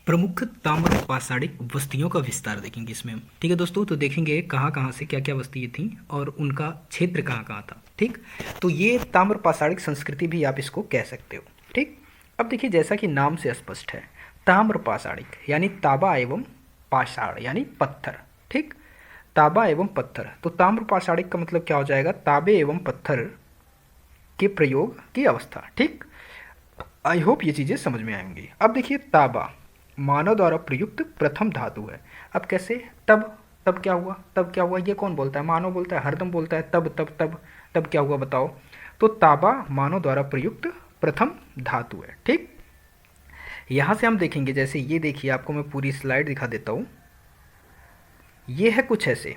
प्रमुख ताम्र पाषाणिक बस्तियों का विस्तार देखेंगे इसमें हम। ठीक है दोस्तों, तो देखेंगे कहाँ कहाँ से क्या क्या बस्तियाँ थीं और उनका क्षेत्र कहाँ कहाँ था। ठीक, तो ये ताम्र पाषाणिक संस्कृति भी आप इसको कह सकते हो। ठीक, अब देखिए जैसा कि नाम से स्पष्ट है, ताम्र पाषाणिक यानी तांबा एवं पाषाण यानी पत्थर। ठीक, तांबा एवं पत्थर, तो ताम्र पाषाणिक का मतलब क्या हो जाएगा? तांबे एवं पत्थर के प्रयोग की अवस्था। ठीक, आई होप ये चीज़ें समझ में आएंगी। अब देखिए तांबा मानव द्वारा प्रयुक्त प्रथम धातु है। अब कैसे? तब तब क्या हुआ? तब क्या हुआ? ये कौन बोलता है? मानव बोलता है, हरदम बोलता है तब तब तब तब क्या हुआ बताओ? तो तांबा मानव द्वारा प्रयुक्त प्रथम धातु है। ठीक, यहां से हम देखेंगे, जैसे ये देखिए, आपको मैं पूरी स्लाइड दिखा देता हूं। ये है कुछ ऐसे,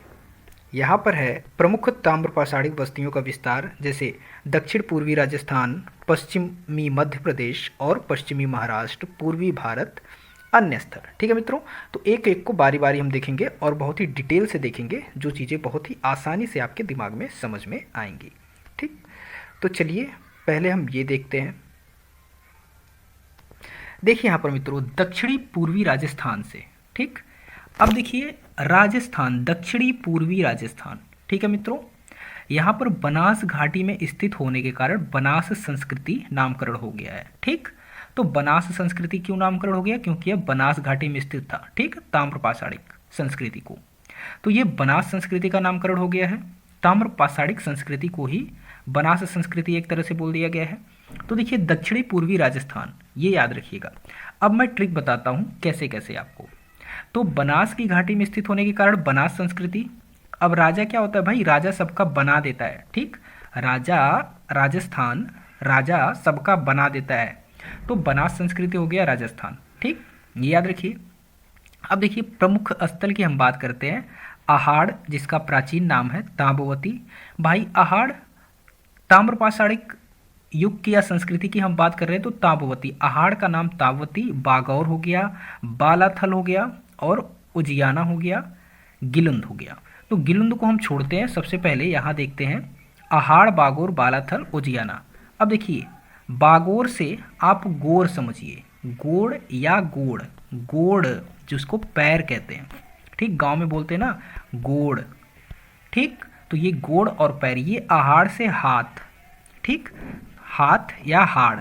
यहाँ पर है प्रमुख ताम्र पाषाणिक बस्तियों का विस्तार, जैसे दक्षिण पूर्वी राजस्थान, पश्चिमी मध्य प्रदेश और पश्चिमी महाराष्ट्र, पूर्वी भारत, अन्य स्थल। ठीक है मित्रों, तो एक एक को बारी बारी हम देखेंगे और बहुत ही डिटेल से देखेंगे, जो चीज़ें बहुत ही आसानी से आपके दिमाग में समझ में आएंगी। ठीक, तो चलिए पहले हम ये देखते हैं। देखिए यहाँ पर मित्रों, दक्षिणी पूर्वी राजस्थान से। ठीक, अब देखिए राजस्थान, दक्षिणी पूर्वी राजस्थान। ठीक है मित्रों, यहाँ पर बनास घाटी में स्थित होने के कारण बनास संस्कृति नामकरण हो गया है। ठीक, तो बनास संस्कृति क्यों नामकरण हो गया? क्योंकि यह बनास घाटी में स्थित था। ठीक, ताम्र पाषाणिक संस्कृति को, तो ये बनास संस्कृति का नामकरण हो गया है। ताम्र पाषाणिक संस्कृति को ही बनास संस्कृति एक तरह से बोल दिया गया है। तो देखिए दक्षिणी पूर्वी राजस्थान, ये याद रखिएगा। अब मैं ट्रिक बताता हूँ कैसे कैसे आपको। तो बनास की घाटी में स्थित होने के कारण बनास संस्कृति। अब राजा क्या होता है भाई? राजा सबका बना देता है। ठीक, राजा, राजस्थान राजा सबका बना देता है, तो बनास संस्कृति हो गया राजस्थान। ठीक, ये याद रखिए। अब देखिए प्रमुख स्थल की हम बात करते हैं। आहाड़, जिसका प्राचीन नाम है ताम्बवती। भाई आहाड़ ताम्र पाषाणिक युग की या संस्कृति की हम बात कर रहे हैं, तो ताम्बवती, आहाड़ का नाम ताम्बवती, बागौर हो गया, बालाथल हो गया और उजियाना हो गया, गिलुंद हो गया। तो गिलुंद को हम छोड़ते हैं, सबसे पहले यहाँ देखते हैं आहाड़, बागौर, बालाथल, उजियाना। अब देखिए बागौर से आप गोड़ समझिए, गोड़ या गोड़, गोड़ जिसको पैर कहते हैं। ठीक, गांव में बोलते हैं ना गोड़। ठीक, तो ये गोड़ और पैर, ये आहाड़ से हाथ। ठीक, हाथ या हाड़,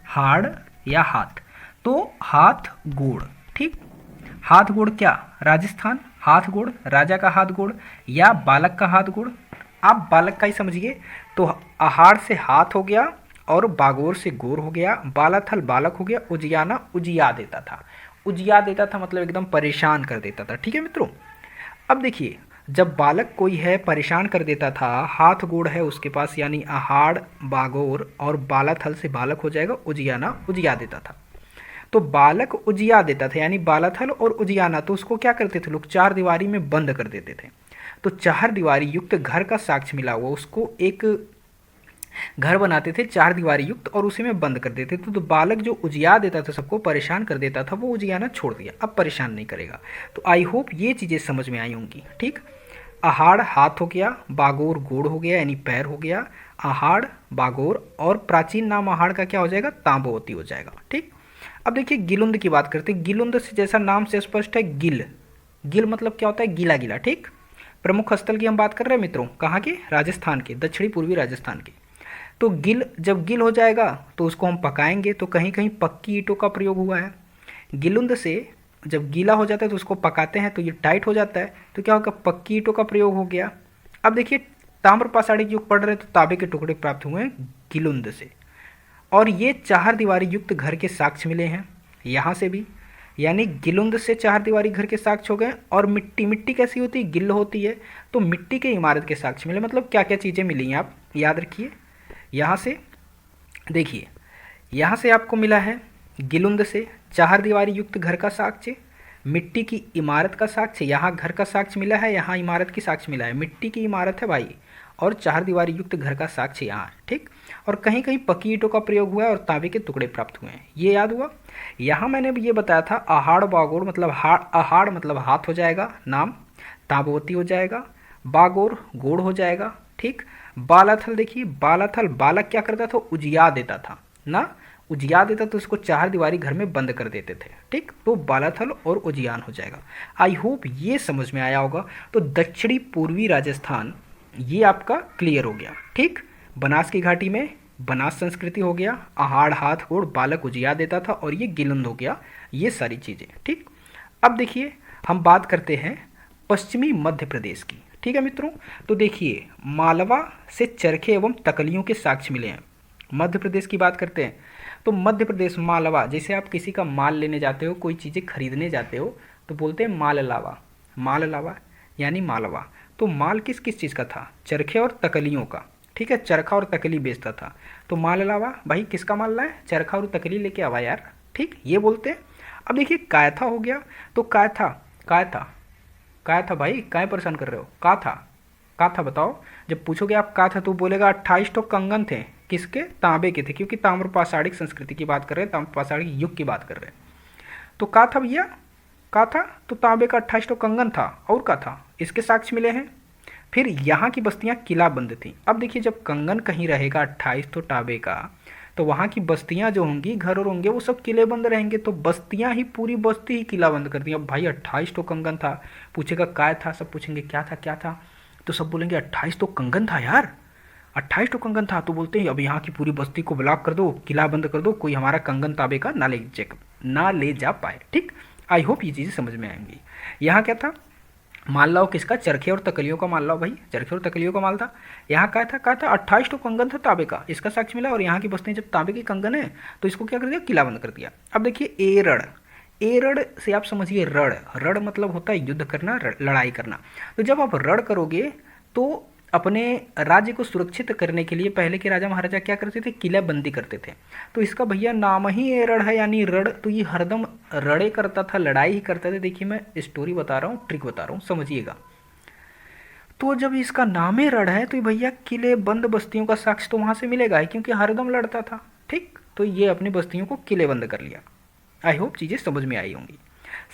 हाड़ या हाथ, तो हाथ गोड़। ठीक, हाथ गोड़ क्या? राजस्थान, हाथ गोड़ राजा का हाथ गोड़ या बालक का हाथ गोड़, आप बालक का ही समझिए। तो आहाड़ से हाथ हो गया और बागोर से गोर हो गया, बालाथल बालक हो गया, उजियाना उजिया देता था। उजिया देता था मतलब एकदम परेशान कर देता था। ठीक है मित्रों, अब देखिए जब बालक कोई है परेशान कर देता था, हाथ गोड़ है उसके पास, यानी आहाड़, बागोर और बालाथल से बालक हो जाएगा, उजियाना उजिया देता था। तो बालक उजिया देता था यानी बालाथल और उजियाना, तो उसको क्या करते थे लोग? चार दीवारी में बंद कर देते थे। तो चार दीवारी युक्त घर का साक्ष्य मिला हुआ, उसको एक घर बनाते थे चार दीवारी युक्त और उसी में बंद कर देते थे। तो बालक जो उजिया देता था, सबको परेशान कर देता था, वो उजियाना छोड़ दिया, अब परेशान नहीं करेगा। तो आई होप ये चीज़ें समझ में आई होंगी। ठीक, आहाड़ हाथ हो गया, बागोर गोड़ हो गया यानी पैर हो गया, आहाड़, बागोर और प्राचीन नाम आहाड़ का क्या हो जाएगा? तांबवती हो जाएगा। ठीक, अब देखिए गिलुंद की बात करते हैं। गिलुंद से जैसा नाम से स्पष्ट है, गिल, गिल मतलब क्या होता है? गीला गीला। ठीक, प्रमुख स्थल की हम बात कर रहे हैं मित्रों, कहाँ के? राजस्थान के, दक्षिणी पूर्वी राजस्थान के। तो गिल, जब गिल हो जाएगा तो उसको हम पकाएंगे, तो कहीं कहीं पक्की ईंटों का प्रयोग हुआ है। गिलुंद से जब गीला हो जाता है तो उसको पकाते हैं, तो ये टाइट हो जाता है, तो क्या होगा? पक्की ईंटों का प्रयोग हो गया। अब देखिए ताम्र पाषाणिक युग पढ़ रहे तो तांबे के टुकड़े प्राप्त हुए हैं गिलुंद से, और ये चार दीवारी युक्त घर के साक्ष्य मिले हैं यहाँ से भी, यानी गिलुंद से चार दीवारी घर के साक्ष्य हो गए। और मिट्टी, मिट्टी कैसी होती है? गिल्ल होती है, तो मिट्टी के इमारत के साक्ष्य मिले। मतलब क्या क्या चीज़ें मिली हैं आप याद रखिए। यहाँ से देखिए, यहाँ से आपको मिला है गिलुंद से चार दीवारी युक्त घर का साक्ष्य, मिट्टी की इमारत का साक्ष्य, यहाँ घर का साक्ष्य मिला है, यहाँ इमारत की साक्ष्य मिला है। मिट्टी की इमारत है भाई, और चार दीवारी युक्त घर का साक्ष्य यहाँ है। ठीक, और कहीं कहीं पक्की ईंटों का प्रयोग हुआ है और तांबे के टुकड़े प्राप्त हुए हैं, ये याद हुआ। यहाँ मैंने भी ये बताया था, आहाड़ बागोर मतलब आहाड़ मतलब हाथ हो जाएगा नाम, तांबवती हो जाएगा, बागोर गोड़ हो जाएगा। ठीक, बालाथल देखिए, बालाथल बालक क्या करता था? उजिया देता था ना, उजिया देता तो इसको चार दीवारी घर में बंद कर देते थे, ठीक। तो बालाथल और उजियान हो जाएगा। आई होप ये समझ में आया होगा। तो दक्षिणी पूर्वी राजस्थान ये आपका क्लियर हो गया, ठीक। बनास की घाटी में बनास संस्कृति हो गया, आहाड़ हाथ गोड़ बालक उजिया देता था, और ये गिलंद हो गया, ये सारी चीज़ें, ठीक। अब देखिए हम बात करते हैं पश्चिमी मध्य प्रदेश की, ठीक है मित्रों। तो देखिए मालवा से चरखे एवं तकलियों के साक्ष्य मिले हैं। मध्य प्रदेश की बात करते हैं तो मध्य प्रदेश मालवा, जैसे आप किसी का माल लेने जाते हो, कोई चीज़ें खरीदने जाते हो तो बोलते हैं माल लावा, माल लावा यानी मालवा। तो माल किस किस चीज़ का था? चरखे और तकलियों का, ठीक है। चरखा और तकली बेचता था। तो माल लावा भाई किसका माल लाए? चरखा और तकली लेके आवा यार, ठीक, ये बोलते हैं। अब देखिए कायथा हो गया। तो कायथा कायथा कायथा भाई काय परेशान कर रहे हो? का था बताओ। जब पूछोगे आप का था तो बोलेगा 28 तो कंगन थे, किसके? तांबे के थे, क्योंकि ताम्र पाषाणिक संस्कृति की बात कर रहे हैं, ताम्र पाषाणिक युग की बात कर रहे हैं। तो का था भैया? का था तो तांबे का 28 तो कंगन था, और का था, इसके साक्ष्य मिले हैं। फिर यहाँ की बस्तियाँ किलाबंद थी। अब देखिए जब कंगन कहीं रहेगा 28 तो तांबे का, तो वहाँ की बस्तियाँ जो होंगी, घर और होंगे, वो सब किले बंद रहेंगे। तो बस्तियाँ ही, पूरी बस्ती ही किला बंद कर दी। अब भाई 28 तो कंगन था, पूछेगा काय था, सब पूछेंगे क्या था क्या था, तो सब बोलेंगे 28 तो कंगन था यार, 28 तो कंगन था। तो बोलते हैं अब यहाँ की पूरी बस्ती को ब्लॉक कर दो, किला बंद कर दो, कोई हमारा कंगन तांबे का ना ले जा पाए, ठीक। आई होप ये चीज़ें समझ में आएंगी। यहाँ क्या था? माल लाओ किसका? चरखे और तकलियों का माल लाओ भाई, चरखे और तकलियों का माल था। यहाँ क्या था 28 तो कंगन था तांबे का, इसका साक्ष्य मिला। और यहाँ की बस्तियाँ जब तांबे की कंगन है तो इसको क्या कर दिया? किला बंद कर दिया। अब देखिए एरड़, एरड़ से आप समझिए रण, रण मतलब होता है युद्ध करना, लड़ाई करना। तो जब आप रण करोगे तो अपने राज्य को सुरक्षित करने के लिए पहले के राजा महाराजा क्या करते थे? किला बंदी करते थे। तो इसका भैया नाम ही एरड़ है, यानी रण। तो ये हरदम रड़े करता था, लड़ाई ही करता था। देखिए मैं स्टोरी बता रहा हूँ, ट्रिक बता रहा हूँ, समझिएगा। तो जब इसका नाम ही रण है तो भैया किले बंद बस्तियों का साक्ष्य तो वहां से मिलेगा ही, क्योंकि हरदम लड़ता था, ठीक। तो ये अपनी बस्तियों को किले बंद कर लिया। आई होप चीज़ें समझ में आई होंगी।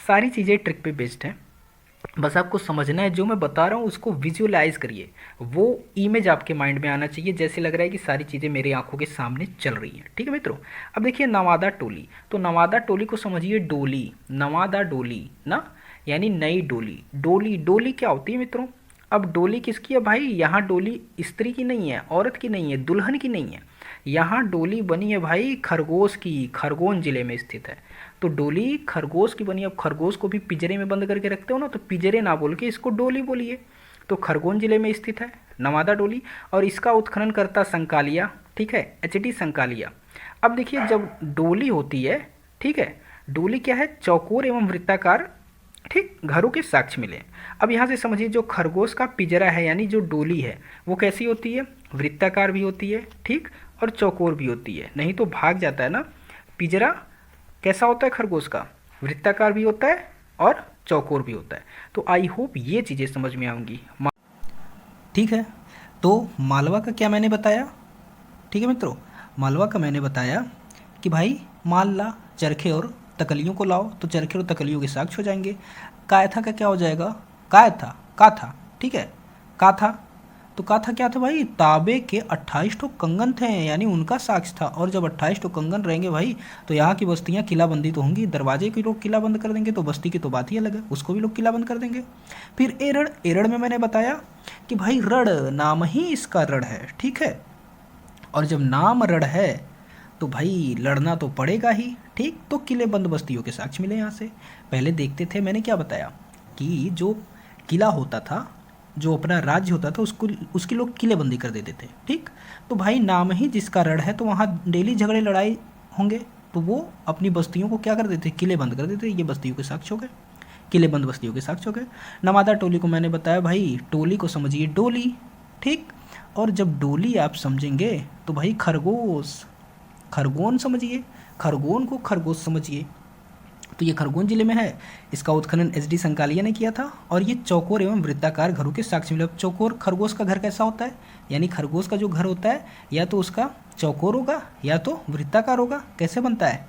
सारी चीज़ें ट्रिक पे बेस्ड हैं, बस आपको समझना है। जो मैं बता रहा हूँ उसको विजुअलाइज करिए, वो इमेज आपके माइंड में आना चाहिए, जैसे लग रहा है कि सारी चीज़ें मेरी आंखों के सामने चल रही हैं, ठीक है मित्रों। अब देखिए नवादा टोली, तो नवादा टोली को समझिए डोली, नवादा डोली ना, यानी नई डोली। डोली, डोली क्या होती है मित्रों? अब डोली किसकी है भाई? यहाँ डोली स्त्री की नहीं है, औरत की नहीं है, दुल्हन की नहीं है। यहाँ डोली बनी है भाई खरगोश की, खरगोन जिले में स्थित है। तो डोली खरगोश की बनी। अब खरगोश को भी पिंजरे में बंद करके रखते हो ना, तो पिंजरे ना बोल के इसको डोली बोलिए। तो खरगोन जिले में स्थित है नवादा डोली, और इसका उत्खनन करता संकालिया, ठीक है, एचडी संकालिया। अब देखिए जब डोली होती है, ठीक है, डोली क्या है? चौकोर एवं वृत्ताकार, ठीक, घरों के साक्ष्य मिले। अब यहाँ से समझिए जो खरगोश का पिंजरा है, यानी जो डोली है, वो कैसी होती है? वृत्ताकार भी होती है, ठीक, और चौकोर भी होती है, नहीं तो भाग जाता है ना। पिंजरा कैसा होता है खरगोश का? वृत्ताकार भी होता है और चौकोर भी होता है। तो आई होप ये चीज़ें समझ में आएंगी, ठीक है। तो मालवा का क्या मैंने बताया? ठीक है मित्रों, मालवा का मैंने बताया कि भाई माल ला, चरखे और तकलियों को लाओ, तो चरखे और तकलियों के साक्ष्य हो जाएंगे। कायथा का क्या हो जाएगा? कायथा, का था, ठीक है, का था। तो का था क्या था भाई? तांबे के 28 तो कंगन थे, यानी उनका साक्ष्य था। और जब 28 तो कंगन रहेंगे भाई, तो यहाँ की बस्तियाँ किलाबंदी तो होंगी। दरवाजे के लोग किला बंद कर देंगे तो बस्ती की तो बात ही अलग है, उसको भी लोग किला बंद कर देंगे। फिर एरड़, एरड़ में मैंने बताया कि भाई रण, नाम ही इसका रण है, ठीक है। और जब नाम रण है तो भाई लड़ना तो पड़ेगा ही, ठीक। तो किले बंद बस्तियों के साक्ष्य मिले यहाँ से। पहले देखते थे, मैंने क्या बताया कि जो किला होता था, जो अपना राज्य होता था, उसको उसकी लोग किलेबंदी कर देते थे, ठीक। तो भाई नाम ही जिसका रण है, तो वहाँ डेली झगड़े लड़ाई होंगे, तो वो अपनी बस्तियों को क्या कर देते? किले बंद कर देते। ये बस्तियों के साक्ष्य हो गए, किले बंद बस्तियों के साक्ष्य हो गए। नवादा टोली को मैंने बताया भाई, टोली को समझिए डोली, ठीक। और जब डोली आप समझेंगे तो भाई खरगोश, खरगोन समझिए, खरगोन को खरगोश समझिए। तो ये खरगोन जिले में है, इसका उत्खनन एचडी संकालिया ने किया था। और ये चौकोर एवं वृत्ताकार घरों के साक्ष्य मिले। चौकोर, खरगोश का घर कैसा होता है? यानी खरगोश का जो घर होता है, या तो उसका चौकोर होगा या तो वृत्ताकार होगा। कैसे बनता है?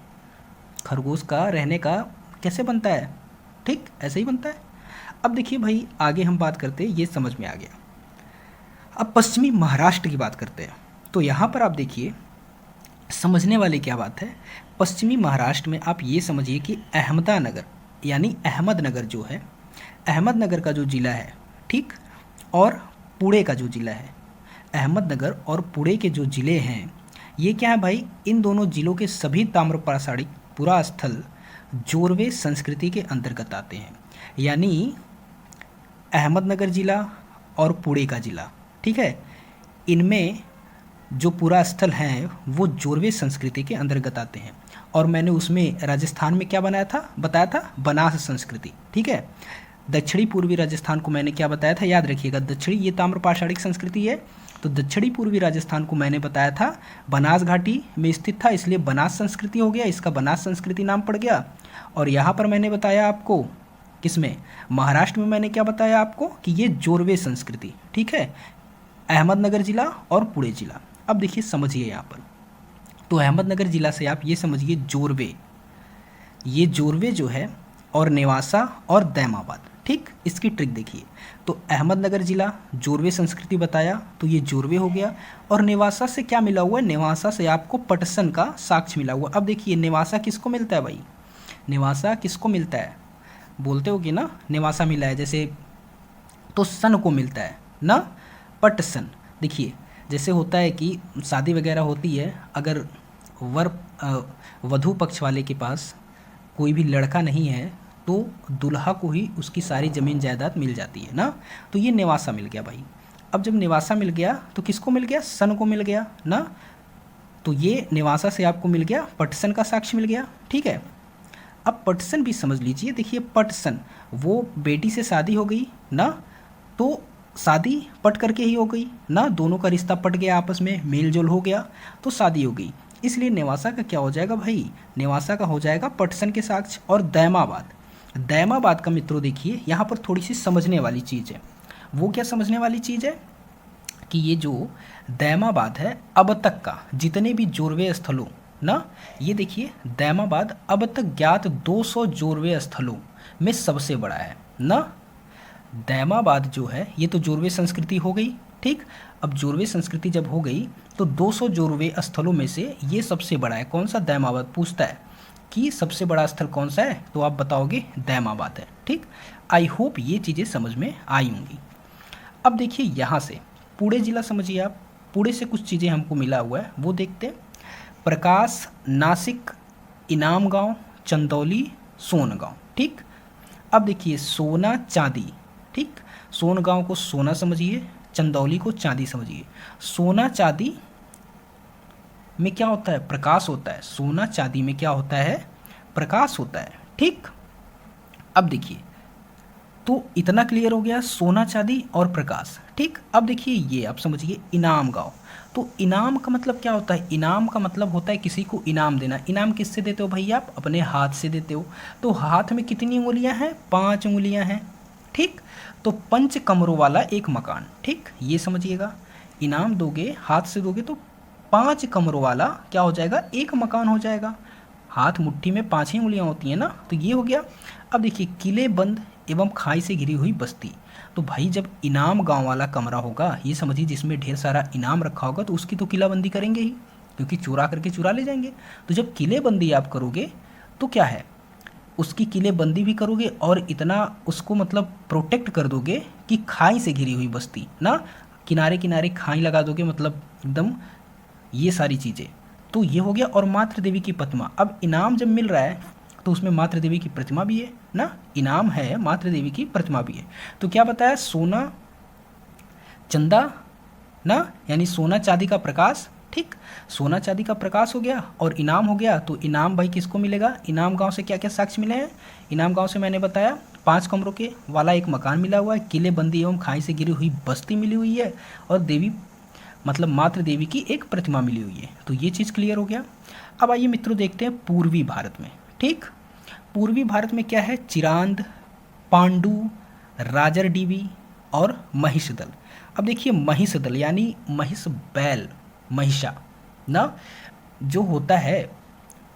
खरगोश का रहने का कैसे बनता है? ठीक ऐसे ही बनता है। अब देखिए भाई आगे हम बात करते हैं, ये समझ में आ गया। अब पश्चिमी महाराष्ट्र की बात करते हैं। तो यहाँ पर आप देखिए समझने वाली क्या बात है, पश्चिमी महाराष्ट्र में आप ये समझिए कि अहमदानगर यानी अहमदनगर जो है, अहमदनगर का जो ज़िला है, ठीक, और पुणे का जो ज़िला है, अहमदनगर और पुणे के जो ज़िले हैं, ये क्या है भाई, इन दोनों ज़िलों के सभी ताम्रपाषाणिक पुरास्थल जोरवे संस्कृति के अंतर्गत आते हैं। यानी अहमदनगर ज़िला और पुणे का ज़िला, ठीक है, इनमें जो पुरास्थल हैं वो जोरवे संस्कृति के अंतर्गत आते हैं। और मैंने उसमें राजस्थान में क्या बताया था बनास संस्कृति, ठीक है। दक्षिणी पूर्वी राजस्थान को मैंने क्या बताया था, याद रखिएगा, दक्षिणी ये ताम्रपाषाणिक संस्कृति है, तो दक्षिणी पूर्वी राजस्थान को मैंने बताया था बनास घाटी में स्थित था, इसलिए बनास संस्कृति हो गया, इसका बनास संस्कृति नाम पड़ गया। और यहाँ पर मैंने बताया आपको, किसमें, महाराष्ट्र में मैंने क्या बताया आपको कि ये जोरवे संस्कृति, ठीक है, अहमदनगर ज़िला और पुणे ज़िला। अब देखिए समझिए यहाँ पर, तो अहमदनगर ज़िला से आप ये समझिए जोरवे, ये जोरवे जो है, और नेवासा और दैमाबाद, ठीक, इसकी ट्रिक देखिए। तो अहमदनगर ज़िला जोरवे संस्कृति बताया, तो ये जोरवे हो गया। और नेवासा से क्या मिला हुआ है, नेवासा से आपको पटसन का साक्ष्य मिला हुआ। अब देखिए नेवासा किसको मिलता है भाई, नेवासा किसको मिलता है, बोलते हो कि ना नेवासा मिला है, जैसे तो सन को मिलता है ना, पटसन। देखिए जैसे होता है कि शादी वगैरह होती है, अगर वधू पक्ष वाले के पास कोई भी लड़का नहीं है तो दुल्हा को ही उसकी सारी ज़मीन जायदाद मिल जाती है ना, तो ये नेवासा मिल गया भाई। अब जब नेवासा मिल गया तो किसको मिल गया, सन को मिल गया ना, तो ये नेवासा से आपको मिल गया पटसन का साक्ष्य मिल गया, ठीक है। अब पटसन भी समझ लीजिए, देखिए पटसन, वो बेटी से शादी हो गई ना, तो शादी पट करके ही हो गई ना, दोनों का रिश्ता पट गया, आपस में मेल जोल हो गया, तो शादी हो गई। इसलिए नेवासा का क्या हो जाएगा भाई, नेवासा का हो जाएगा पटसन के साक्ष्य। और दैमाबाद, दैमाबाद का मित्रों देखिए यहाँ पर थोड़ी सी समझने वाली चीज़ है। वो क्या समझने वाली चीज़ है कि ये जो दैमाबाद है, अब तक का जितने भी जोरवे स्थलों ना, ये देखिए दैमाबाद अब तक ज्ञात 200 जोरवे स्थलों में सबसे बड़ा है ना। दैमाबाद जो है ये तो जोरवे संस्कृति हो गई, ठीक। अब जोरवे संस्कृति जब हो गई तो 200 जोरवे स्थलों में से ये सबसे बड़ा है। कौन सा, दैमाबाद। पूछता है कि सबसे बड़ा स्थल कौन सा है, तो आप बताओगे दैमाबाद है, ठीक। आई होप ये चीज़ें समझ में आई होंगी। अब देखिए यहाँ से पुणे ज़िला समझिए आप, पुणे से कुछ चीज़ें हमको मिला हुआ है वो देखते हैं। प्रकाश, नासिक, इनाम गांव, चंदौली, सोनगांव, ठीक। अब देखिए सोना चांदी, ठीक, सोनगांव को सोना समझिए, चंदौली को चांदी समझिए। सोना चांदी में क्या होता है, प्रकाश होता है, सोना चांदी में क्या होता है, प्रकाश होता है, ठीक। अब देखिए तो इतना क्लियर हो गया, सोना चांदी और प्रकाश, ठीक। अब देखिए ये आप समझिए इनाम गांव, तो इनाम का मतलब क्या होता है, इनाम का मतलब होता है किसी को इनाम देना। इनाम किससे देते हो भाई, आप अपने हाथ से देते हो। तो हाथ में कितनी उंगलियां हैं, 5 उंगलियां हैं, ठीक। तो 5 कमरों वाला एक मकान, ठीक, ये समझिएगा। इनाम दोगे, हाथ से दोगे तो 5 कमरों वाला क्या हो जाएगा, एक मकान हो जाएगा। हाथ मुट्ठी में 5 ही उंगलियां होती हैं ना, तो ये हो गया। अब देखिए किले बंद एवं खाई से घिरी हुई बस्ती, तो भाई जब इनाम गांव वाला कमरा होगा, ये समझिए जिसमें ढेर सारा इनाम रखा होगा, तो उसकी तो किलाबंदी करेंगे ही, क्योंकि चुरा करके चुरा ले जाएंगे। तो जब किलेबंदी आप करोगे तो क्या है, उसकी किलेबंदी भी करोगे और इतना उसको मतलब प्रोटेक्ट कर दोगे कि खाई से घिरी हुई बस्ती ना, किनारे किनारे खाई लगा दोगे, मतलब एकदम ये सारी चीज़ें। तो ये हो गया। और मातृ देवी की प्रतिमा, अब इनाम जब मिल रहा है तो उसमें मातृ देवी की प्रतिमा भी है ना, इनाम है, मातृ देवी की प्रतिमा भी है। तो क्या बताया, सोना चंदा ना, यानी सोना चांदी का प्रकाश, ठीक, सोना चांदी का प्रकाश हो गया और इनाम हो गया। तो इनाम भाई किसको मिलेगा, इनाम गांव से क्या क्या साक्ष्य मिले हैं, इनाम गांव से मैंने बताया 5 कमरों के वाला एक मकान मिला हुआ है, किले बंदी एवं खाई से घिरी हुई बस्ती मिली हुई है, और देवी मतलब मातृ देवी की एक प्रतिमा मिली हुई है। तो ये चीज़ क्लियर हो गया। अब आइए मित्रों देखते हैं पूर्वी भारत में, ठीक। पूर्वी भारत में क्या है, चिरांद, पांडु, राजर डीवी और महिषदल। अब देखिए महिषदल यानी महिष बैल, महिषा ना, जो होता है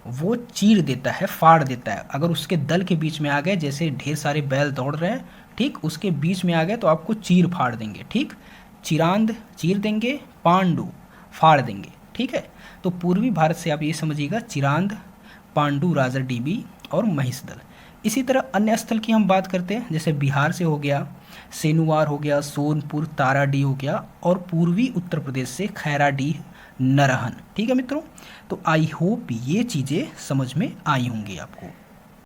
वो चीर देता है, फाड़ देता है। अगर उसके दल के बीच में आ गए, जैसे ढेर सारे बैल दौड़ रहे हैं, ठीक, उसके बीच में आ गए तो आपको चीर फाड़ देंगे, ठीक। चिरांद चीर देंगे, पांडु फाड़ देंगे, ठीक है। तो पूर्वी भारत से आप ये समझिएगा चिरांद, पांडु राजा डीबी और महिषदल। इसी तरह अन्य स्थल की हम बात करते हैं, जैसे बिहार से हो गया सेनुवार हो गया, सोनपुर, ताराडीह हो गया, और पूर्वी उत्तर प्रदेश से खैराडीह, नरहन। ठीक है मित्रों, तो आई होप ये चीज़ें समझ में आई होंगी आपको।